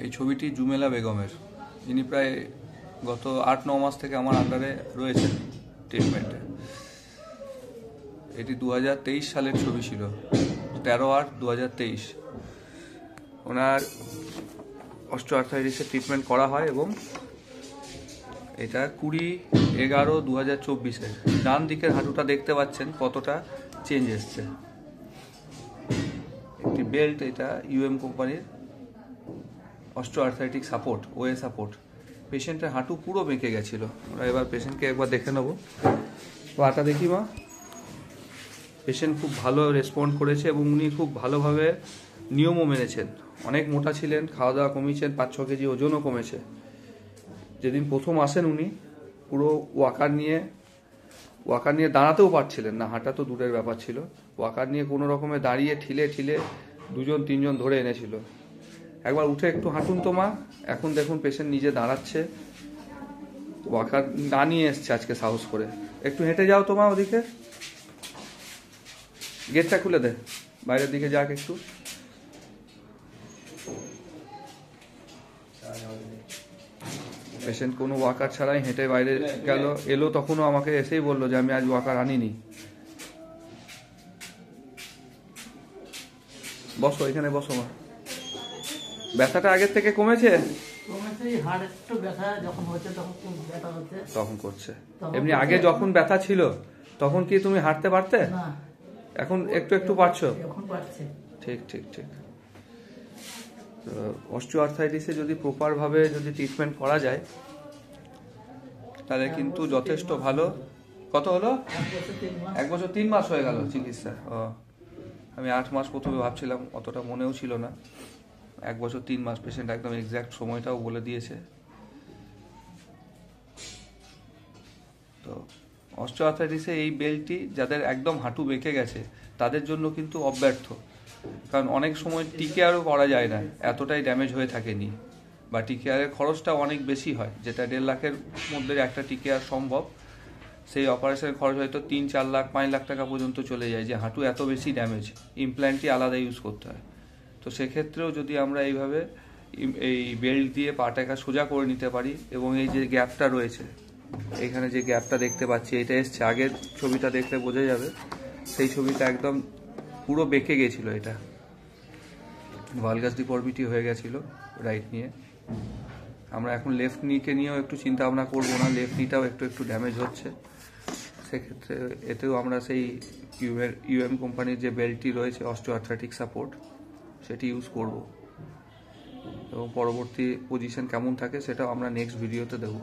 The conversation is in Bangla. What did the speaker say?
এই ছবিটি জুমেলা বেগমের, যিনি প্রায় গত 8-9 মাস থেকে আমার আন্ডারে রয়েছেন ট্রিটমেন্টে। এটি 2023 সালের ছবি ছিল, 13/8/2023। ওনার অস্টিওআর্থ্রাইটিসের ট্রিটমেন্ট করা হয় এবং এটা 20/11/2024-এর। ডান দিকের হাঁটুটা দেখতে পাচ্ছেন কতটা চেঞ্জ এসছে। একটি বেল্ট, এটা ইউএম কোম্পানির অস্টিওআর্থ্রাইটিক সাপোর্ট, ওএ সাপোর্ট। পেশেন্টের হাঁটু পুরো বেঁকে গেছিল। আমরা এবার পেশেন্টকে একবার দেখে নেব। পাটা দেখি মা। পেশেন্ট খুব ভালো রেসপন্ড করেছে এবং উনি খুব ভালোভাবে নিয়মও মেনেছেন। অনেক মোটা ছিলেন, খাওয়া দাওয়া কমিয়েছেন, 5-6 কেজি ওজনও কমেছে। যেদিন প্রথম আসেন উনি পুরো ওয়াকার নিয়ে দাঁড়াতেও পারছিলেন না, হাঁটা তো দূরের ব্যাপার ছিল। ওয়াকার নিয়ে কোনো রকমে দাঁড়িয়ে ঠিলে 2-3 জন ধরে এনেছিল। একবার উঠে একটু হাঁটুন তো মা। এখন দেখুন পেশেন্ট নিজে দাঁড়াচ্ছে, ওয়াকার না নিয়ে এসছে আজকে সাহস করে। একটু হেঁটে যাও তো মা ওদিকে, গেটটা খুলে দে, বাইরের দিকে যাক একটু। পেশেন্ট কোনো ওয়াকার ছাড়াই হেঁটে বাইরে গেল, এলো, তখনও আমাকে এসেই বললো যে আমি আজ ওয়াকার আনিনি। বসো, এখানে বসো মা। ব্যথাটা আগের থেকে কমেছে? তখন করছে। এমনি আগে যখন ব্যথা ছিল তখন কি তুমি হাঁটতে পারতে? এখন একটু একটু পারছো? ঠিক ঠিক ঠিক। অস্টিওআর্থ্রাইটিসে যদি প্রপার ভাবে যদি ট্রিটমেন্ট করা যায় তাহলে কিন্তু যথেষ্ট ভালো। কত হলো? 1 বছর 3 মাস হয়ে গেল চিকিৎসা। আমি 8 মাস প্রথমে ভাবছিলাম, অতটা মনেও ছিল না। 1 বছর 3 মাস, পেশেন্ট একদম এক্স্যাক্ট সময়টাও বলে দিয়েছে। তো অস্টিওআর্থ্রাইটিসে এই বেল্টটি যাদের একদম হাঁটু বেঁকে গেছে তাদের জন্য কিন্তু অব্যর্থ। কারণ অনেক সময় টিকেয়ারও করা যায় না, এতটাই ড্যামেজ হয়ে থাকেনি, বা টিকেয়ারের খরচটা অনেক বেশি হয়। যেটা 1.5 লাখের মধ্যে একটা টিকেয়ার সম্ভব, সেই অপারেশনের খরচ হয়তো 3-4 লাখ 5 লাখ টাকা পর্যন্ত চলে যায়, যে হাঁটু এত বেশি ড্যামেজ, ইমপ্ল্যান্টই আলাদা ইউজ করতে হয়। তো সেক্ষেত্রেও যদি আমরা এইভাবে এই বেল্ট দিয়ে পাটাকে সোজা করে নিতে পারি, এবং এই যে গ্যাপটা রয়েছে, এখানে যে গ্যাপটা দেখতে পাচ্ছি, এটা এসছে, আগের ছবিটা দেখলে বোঝা যাবে, সেই ছবিটা একদম পুরো বেঁকে গেছিল। এটা ভালগাস ডিফর্মিটি হয়ে গেছিল রাইট নিয়ে। আমরা এখন লেফট নিকে নিয়েও একটু চিন্তা ভাবনা করবো না, লেফট নিটাও একটু একটু ড্যামেজ হচ্ছে। সেক্ষেত্রে এতেও আমরা সেই ইউএম কোম্পানির যে বেল্টটি রয়েছে অস্টিওআর্থ্রাইটিক সাপোর্ট, সেটি ইউজ করব, এবং পরবর্তী পজিশন কেমন থাকে সেটাও আমরা নেক্সট ভিডিওতে দেবো।